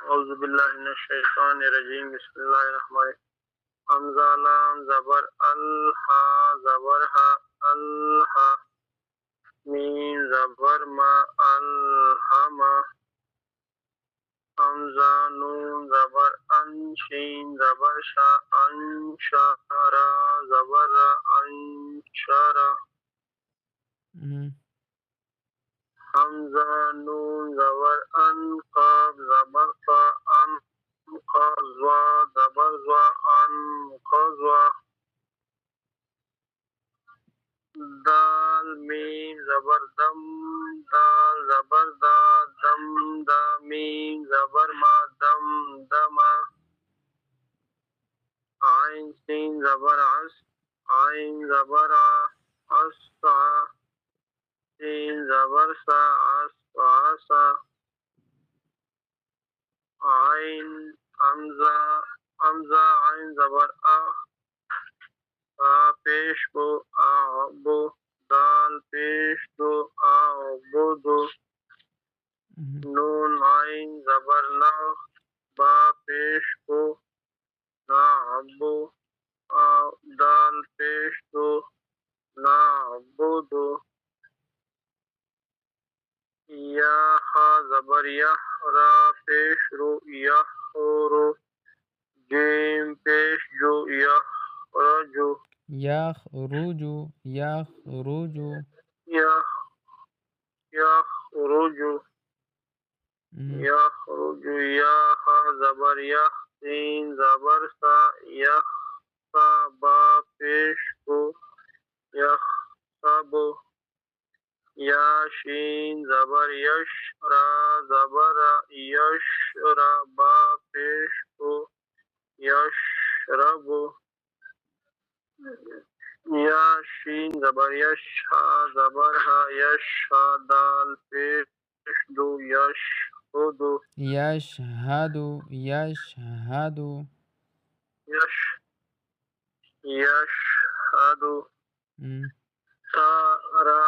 اعوذ باللہ من الشیطان الرجیم بسم اللہ الرحمن الرحیم حمزہ لام زبر الہا زبر ہا الہا میم زبر ما الہما حمزہ نون زبر ان شین زبر شا انشارا زبر را انشارا حمزہ نون زبر ان قاف زبر قا ان قضوا زبر زوا ان قضوا دال میم زبر دم دال زبر دا دم دا میم زبر ما دم دما عین سین زبر عس عین زبر ع عصا سین زبر سا عصا عین حمزہ حمزہ عین زبر پیش کو اعبو دال پیش دو اعبدو نون عین زبر نا با پیش کو نعبو دال پیش دو نعبدو یا ہا زبر یح را پیش رو یحرو جیم پیش جو یخرجو یخرجو یخرجو یخرجو یخرجو یا ہا زبر یخ سین زبر سا یخ سا با پیش کو یخسبو یا شین زبر یش را زبر یش را با پیش کو یشربو یا شین زبر یش ہا زبر ہا یش ہا دال پیش دو یشہدو یشہدو یشہدو یشہدو تا را